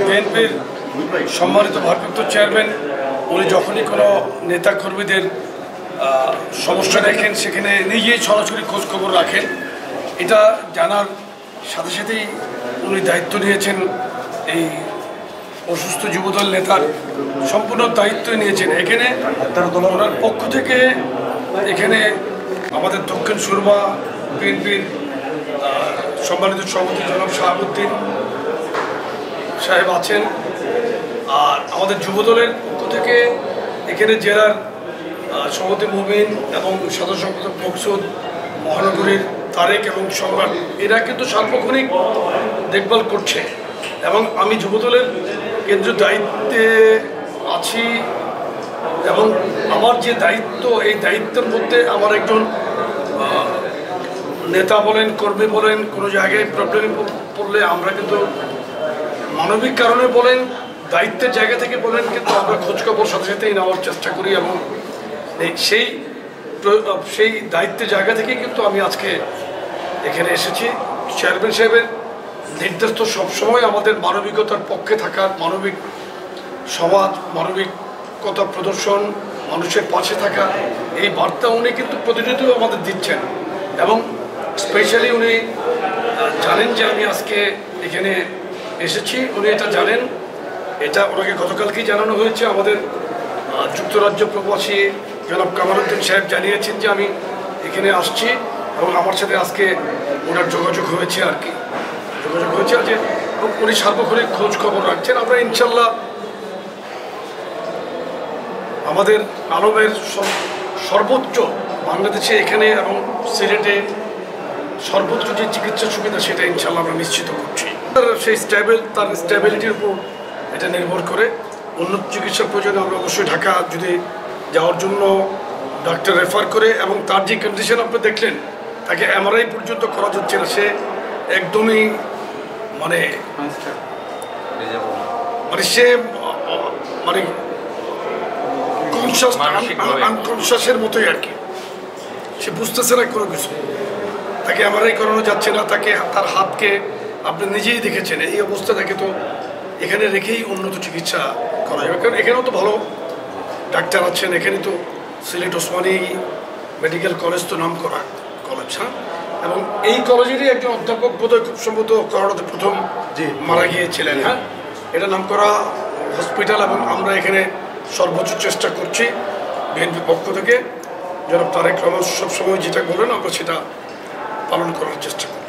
বিএনপির সম্মানিত ভারপ্রাপ্ত চেয়ারম্যান উনি যখনই কোনো নেতা কর্মীদের সমস্যা দেখেন সেখানে নিজেই সরাসরি খোঁজখবর রাখেন। এটা জানার সাথে সাথেই উনি দায়িত্ব নিয়েছেন, এই অসুস্থ যুবদল নেতার সম্পূর্ণ দায়িত্বই নিয়েছেন। এখানে ওনার পক্ষ থেকে এখানে আমাদের দক্ষিণ সুরমা বিএনপির সম্মানিত সভাপতি জনাব শাহাবুদ্দিন সাহেব আছেন, আর আমাদের যুবদলের পক্ষ থেকে এখানে জেলার সভাপতি মুবিন এবং সদস্য সম্পাদক মকসুদ, মহানগরীর তারেক এবং সম্রাট, এরা কিন্তু সার্বক্ষণিক দেখভাল করছে এবং আমি যুবদলের কেন্দ্রীয় দায়িত্বে আছি এবং আমার যে দায়িত্ব, এই দায়িত্বের মধ্যে আমার একজন নেতা বলেন, কর্মী বলেন, কোনো জায়গায় প্রবলেমে পড়লে আমরা কিন্তু মানবিক কারণে বলেন, দায়িত্বের জায়গা থেকে বলেন, কিন্তু আমরা খোঁজখবর সাথে সাথেই নেওয়ার চেষ্টা করি এবং সেই দায়িত্বের জায়গা থেকেই কিন্তু আমি আজকে এখানে এসেছি। চেয়ারম্যান সাহেবের নির্দেশ তো সবসময় আমাদের মানবিকতার পক্ষে থাকার, মানবিক সমাজ, মানবিকতা প্রদর্শন, মানুষের পাশে থাকা, এই বার্তা উনি কিন্তু প্রতিনিধিও আমাদের দিচ্ছেন এবং স্পেশালি উনি জানেন যে আমি আজকে এখানে এসেছি, উনি এটা জানেন। এটা ওনাকে গতকালকেই জানানো হয়েছে। আমাদের যুক্তরাজ্য প্রবাসী জনাব কামালউদ্দিন সাহেব জানিয়েছেন যে আমি এখানে আসছি এবং আমার সাথে আজকে ওনার যোগাযোগ হয়েছে আর কি, যোগাযোগ হয়েছে যে উনি সার্বক্ষণিক খোঁজ খবর রাখছেন। আমরা ইনশাল্লাহ আমাদের আলমের সর্বোচ্চ বাংলাদেশে এখানে এবং সিলেটে সর্বোচ্চ যে চিকিৎসা সুবিধা সেটা ইনশাল্লাহ আমরা নিশ্চিত করছি। সেই তার স্টেবিলিটির উপর এটা নির্ভর করে। উন্নত চিকিৎসার প্রয়োজনে আমরা অবশ্যই ঢাকা যদি যাওয়ার জন্য ডাক্তার রেফার করে, এবং তার যে কন্ডিশন আপনি দেখলেন, তাকে এমআরআই পর্যন্ত করা যাচ্ছে না, সে একদমই সে আনকনশাসের মতোই আর কি, সে বুঝতেছে না কোনো কিছু, তাকে এমআরআই করানো যাচ্ছে না, তাকে তার হাতকে আপনি নিজেই দেখেছেন। এই অবস্থা থেকে তো এখানে রেখেই উন্নত চিকিৎসা করা যাবে, কারণ এখানেও তো ভালো ডাক্তার আছেন। এখানে তো সিলেট ওসমানী মেডিকেল কলেজ তো নাম করা কলেজ, হ্যাঁ, এবং এই কলেজেরই একজন অধ্যাপক বোধহয় খুব সম্ভবত করোনাতে প্রথম মারা গিয়েছিলেন। হ্যাঁ, এটা নাম করা হসপিটাল এবং আমরা এখানে সর্বোচ্চ চেষ্টা করছি বিএনপির পক্ষ থেকে। জনাব তারেক রহমান সবসময় যেটা বলেন আমরা সেটা পালন করার চেষ্টা করি।